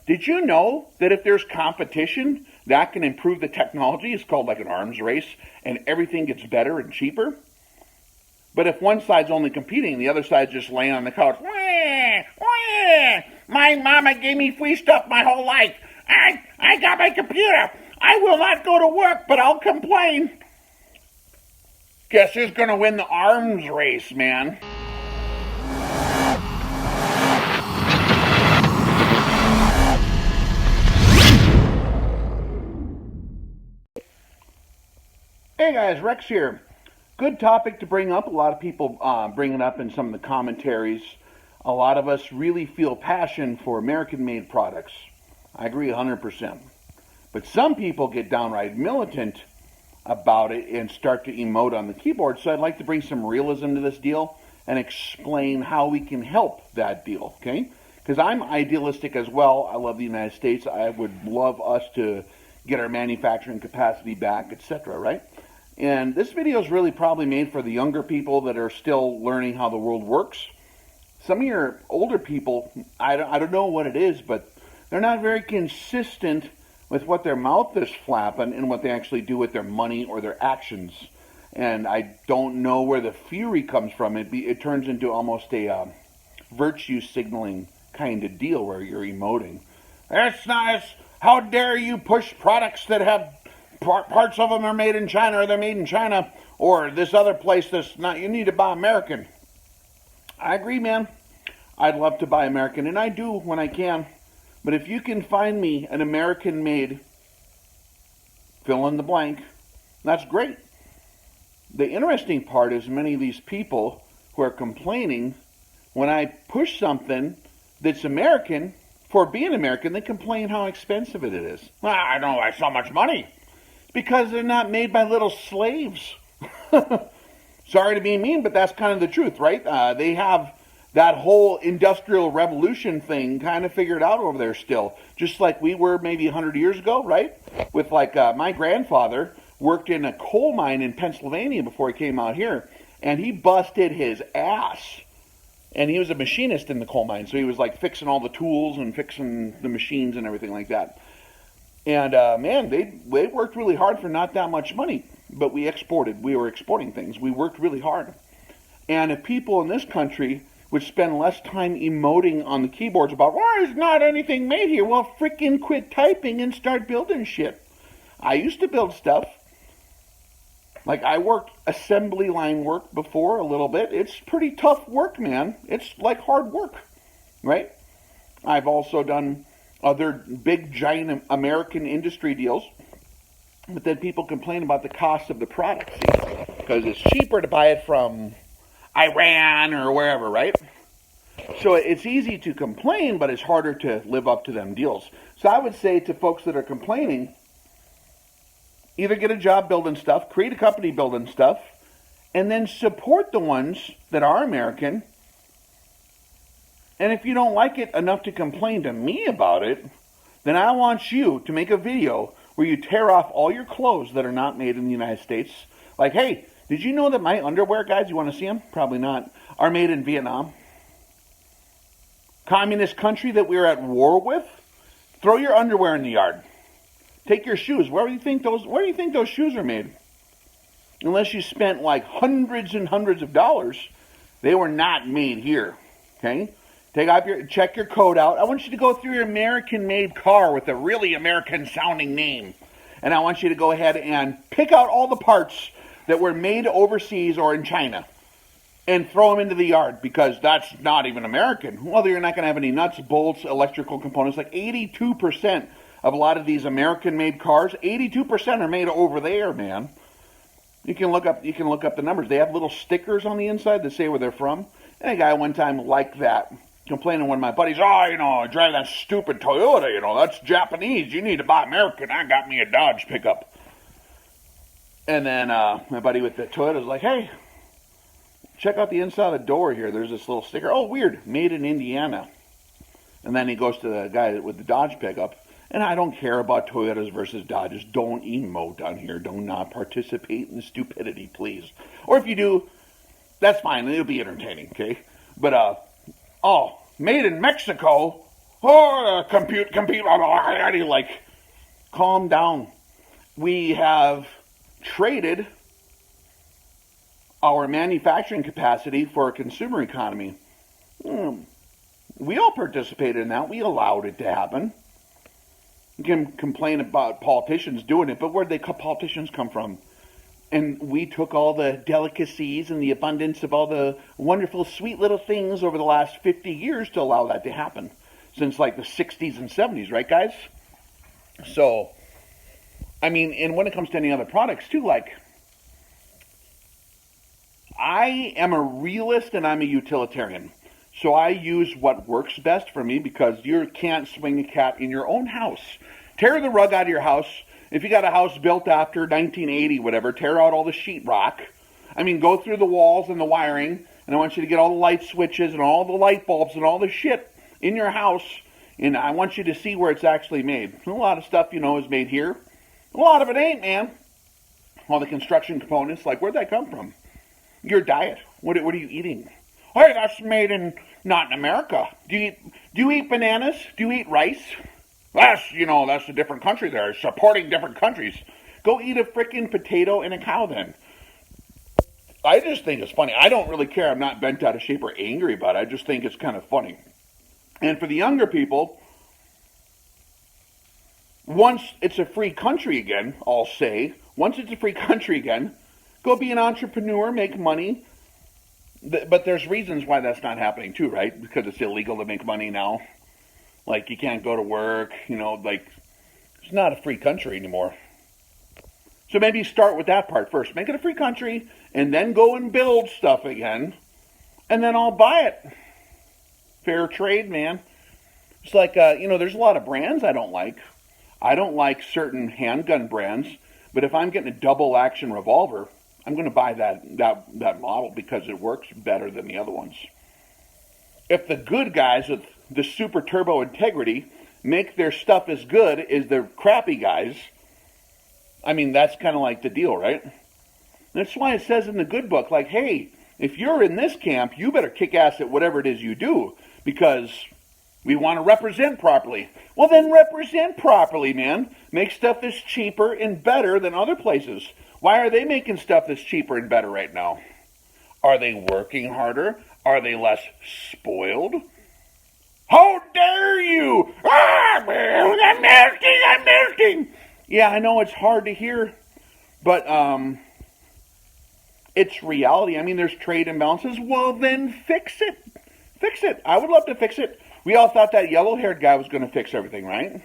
Did you know that if there's competition, that can improve the technology? It's called like an arms race, and everything gets better and cheaper. But if one side's only competing, the other side's just laying on the couch. Wah, wah, my mama gave me free stuff my whole life. I got my computer. I will not go to work, but I'll complain. Guess who's going to win the arms race, man? Hey guys, Rex here. Good topic to bring up. A lot of people bring it up in some of the commentaries. A lot of us really feel passion for American-made products. I agree 100%. But some people get downright militant about it and start to emote on the keyboard. So I'd like to bring some realism to this deal and explain how we can help that deal, okay? Because I'm idealistic as well. I love the United States. I would love us to get our manufacturing capacity back, etc., right? And this video is really probably made for the younger people that are still learning how the world works. Some of your older people, I don't know what it is, but they're not very consistent with what their mouth is flapping and what they actually do with their money or their actions. And I don't know where the fury comes from. It turns into almost a virtue signaling kind of deal where you're emoting. That's nice. How dare you push products that have parts of them are made in China, or they're made in China, or this other place that's not. You need to buy American. I agree, man. I'd love to buy American, and I do when I can. But if you can find me an American-made, fill in the blank, that's great. The interesting part is many of these people who are complaining, when I push something that's American, for being American, they complain how expensive it is. I don't know, I so much money. Because they're not made by little slaves. Sorry to be mean, but that's kind of the truth, right? They have that whole industrial revolution thing kind of figured out over there still. Just like we were maybe 100 years ago, right? With like my grandfather worked in a coal mine in Pennsylvania before he came out here. And he busted his ass. And he was a machinist in the coal mine. So he was like fixing all the tools and fixing the machines and everything like that. And, man, they worked really hard for not that much money. But we exported. We were exporting things. We worked really hard. And if people in this country would spend less time emoting on the keyboards about, why is not anything made here? Well, freaking quit typing and start building shit. I used to build stuff. Like, I worked assembly line work before a little bit. It's pretty tough work, man. It's like hard work, right? I've also done other big, giant American industry deals. But then people complain about the cost of the product, see? Because it's cheaper to buy it from Iran or wherever, right? So it's easy to complain, but it's harder to live up to them deals. So I would say to folks that are complaining, either get a job building stuff, create a company building stuff, and then support the ones that are American. And if you don't like it enough to complain to me about it, then I want you to make a video where you tear off all your clothes that are not made in the United States. Like, hey, did you know that my underwear, guys, you want to see them? Probably not. Are made in Vietnam. Communist country that we're at war with. Throw your underwear in the yard. Take your shoes. Where do you think those shoes are made? Unless you spent like hundreds and hundreds of dollars, they were not made here. Okay? Check your code out. I want you to go through your American-made car with a really American-sounding name. And I want you to go ahead and pick out all the parts that were made overseas or in China and throw them into the yard, because that's not even American. Well, you're not going to have any nuts, bolts, electrical components. Like 82% of a lot of these American-made cars, 82% are made over there, man. You can look up the numbers. They have little stickers on the inside that say where they're from. And a guy one time liked that, complaining to one of my buddies, I drive that stupid Toyota, that's Japanese. You need to buy American. I got me a Dodge pickup. And then my buddy with the Toyota was like, hey, check out the inside of the door here. There's this little sticker. Oh, weird. Made in Indiana. And then he goes to the guy with the Dodge pickup. And I don't care about Toyotas versus Dodges. Don't emote on here. Do not participate in the stupidity, please. Or if you do, that's fine. It'll be entertaining, okay? But, made in Mexico. Oh, compute, like, calm down. We have traded our manufacturing capacity for a consumer economy. We all participated in that. We allowed it to happen. You can complain about politicians doing it, but where did the politicians come from? And we took all the delicacies and the abundance of all the wonderful, sweet little things over the last 50 years to allow that to happen. Since like the 60s and 70s, right, guys? So, I mean, and when it comes to any other products, too, like, I am a realist and I'm a utilitarian. So I use what works best for me because you can't swing a cat in your own house. Tear the rug out of your house. If you got a house built after 1980, whatever, tear out all the sheetrock. I mean, go through the walls and the wiring, and I want you to get all the light switches and all the light bulbs and all the shit in your house, and I want you to see where it's actually made. A lot of stuff, you know, is made here. A lot of it ain't, man. All the construction components, like, where'd that come from? Your diet. What are you eating? Hey, that's made in, not in America. Do you eat bananas? Do you eat rice? That's a different country there, supporting different countries. Go eat a frickin' potato and a cow then. I just think it's funny. I don't really care. I'm not bent out of shape or angry about it. I just think it's kind of funny. And for the younger people, once it's a free country again, I'll say, once it's a free country again, go be an entrepreneur, make money. But there's reasons why that's not happening too, right? Because it's illegal to make money now. Like, you can't go to work, like, it's not a free country anymore. So maybe start with that part first. Make it a free country, and then go and build stuff again, and then I'll buy it. Fair trade, man. It's like, there's a lot of brands I don't like. I don't like certain handgun brands, but if I'm getting a double action revolver, I'm going to buy that model because it works better than the other ones. If the good guys with the super turbo integrity make their stuff as good as the crappy guys, I mean, that's kind of like the deal, right? That's why it says in the good book, like, hey, if you're in this camp, you better kick ass at whatever it is you do, because we want to represent properly. Well, then represent properly, man. Make stuff that's cheaper and better than other places. Why are they making stuff that's cheaper and better right now? Are they working harder? Are they less spoiled? How dare you? Ah, man, I'm melting. Yeah, I know it's hard to hear, but it's reality. I mean, there's trade imbalances. Well, then fix it. Fix it. I would love to fix it. We all thought that yellow-haired guy was going to fix everything, right?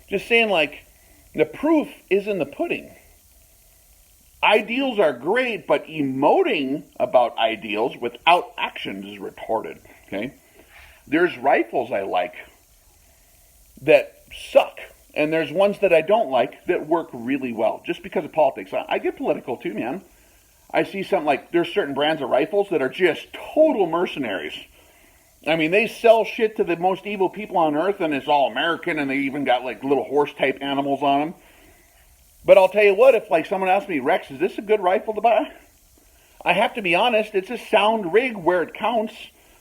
Just saying, like, the proof is in the pudding. Ideals are great, but emoting about ideals without actions is retarded, okay? There's rifles I like that suck, and there's ones that I don't like that work really well, just because of politics. I get political too, man. I see something like, there's certain brands of rifles that are just total mercenaries. I mean, they sell shit to the most evil people on earth, and it's all American, and they even got like little horse-type animals on them. But I'll tell you what, if like someone asks me, Rex, is this a good rifle to buy? I have to be honest, it's a sound rig where it counts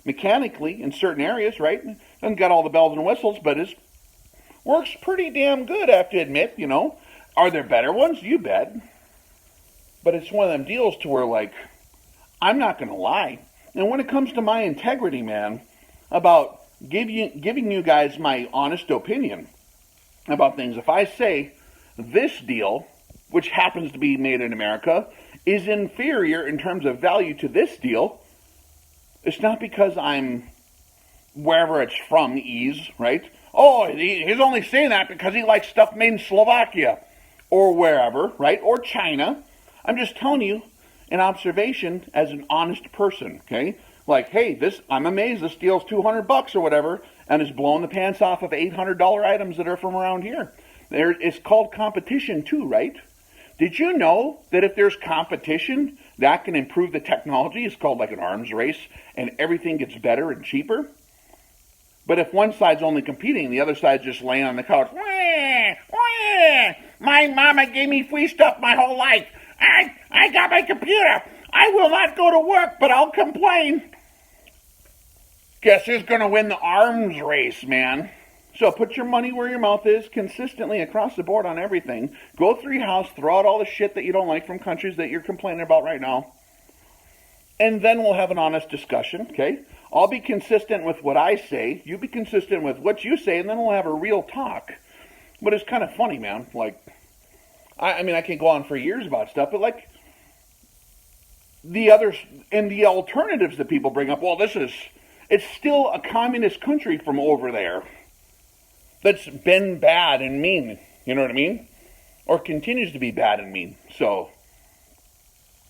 mechanically in certain areas, right? Doesn't got all the bells and whistles, but it works pretty damn good, I have to admit, Are there better ones? You bet. But it's one of them deals to where, like, I'm not going to lie. And when it comes to my integrity, man, about giving you guys my honest opinion about things, if I say this deal, which happens to be made in America, is inferior in terms of value to this deal, it's not because I'm wherever it's from, right? Oh, he's only saying that because he likes stuff made in Slovakia or wherever, right? Or China. I'm just telling you an observation as an honest person, okay? Like, hey, I'm amazed this deal's $200 or whatever, and is blowing the pants off of $800 items that are from around here. It's called competition too, right? Did you know that if there's competition, that can improve the technology? It's called like an arms race, and everything gets better and cheaper. But if one side's only competing, the other side's just laying on the couch. Wah, wah, my mama gave me free stuff my whole life. I got my computer. I will not go to work, but I'll complain. Guess who's going to win the arms race, man? So put your money where your mouth is consistently across the board on everything. Go through your house, throw out all the shit that you don't like from countries that you're complaining about right now. And then we'll have an honest discussion, okay? I'll be consistent with what I say. You be consistent with what you say, and then we'll have a real talk. But it's kind of funny, man. Like, I mean, I can go on for years about stuff, but like, the others and the alternatives that people bring up, well, it's still a communist country from over there that's been bad and mean, you know what I mean? Or continues to be bad and mean. So,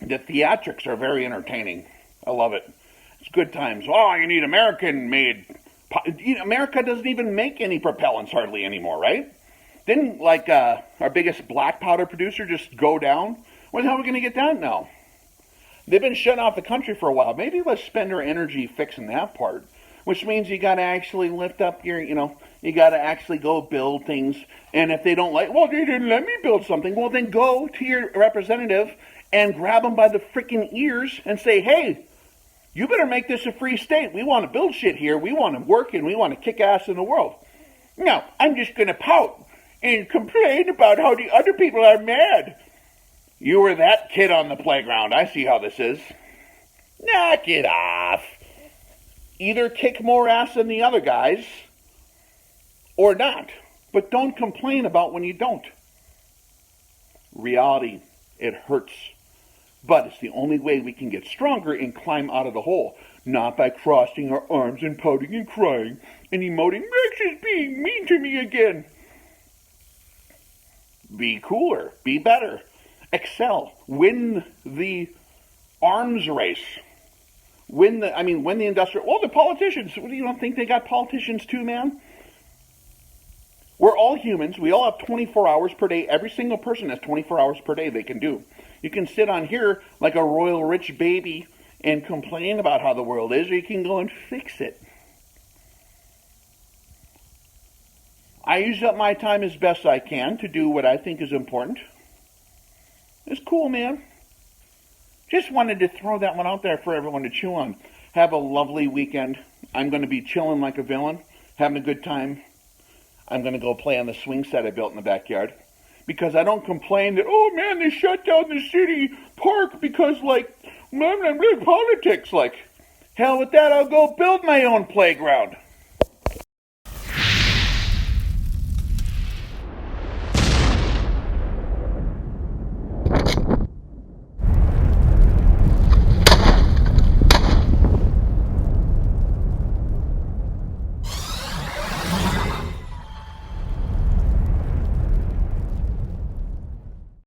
the theatrics are very entertaining. I love it. It's good times. Oh, you need American-made. America doesn't even make any propellants hardly anymore, right? Didn't, like, our biggest black powder producer just go down? When the hell are we going to get that now? They've been shutting off the country for a while. Maybe let's spend our energy fixing that part. Which means you got to actually lift up your, you got to actually go build things. And if they don't like, well, they didn't let me build something. Well, then go to your representative and grab them by the freaking ears and say, hey, you better make this a free state. We want to build shit here. We want to work and we want to kick ass in the world. No, I'm just going to pout and complain about how the other people are mad. You were that kid on the playground. I see how this is. Knock it off. Either kick more ass than the other guys, or not. But don't complain about when you don't. Reality, it hurts. But it's the only way we can get stronger and climb out of the hole. Not by crossing our arms and pouting and crying and emoting, Rex is being mean to me again. Be cooler. Be better. Excel. Win the arms race. Win the industrial. Well, the politicians. You don't think they got politicians too, man? We're all humans. We all have 24 hours per day. Every single person has 24 hours per day they can do. You can sit on here like a royal rich baby and complain about how the world is, or you can go and fix it. I use up my time as best I can to do what I think is important. It's cool, man. Just wanted to throw that one out there for everyone to chew on. Have a lovely weekend. I'm going to be chilling like a villain, having a good time. I'm going to go play on the swing set I built in the backyard. Because I don't complain that, oh man, they shut down the city park because, like, politics. Like, hell with that, I'll go build my own playground.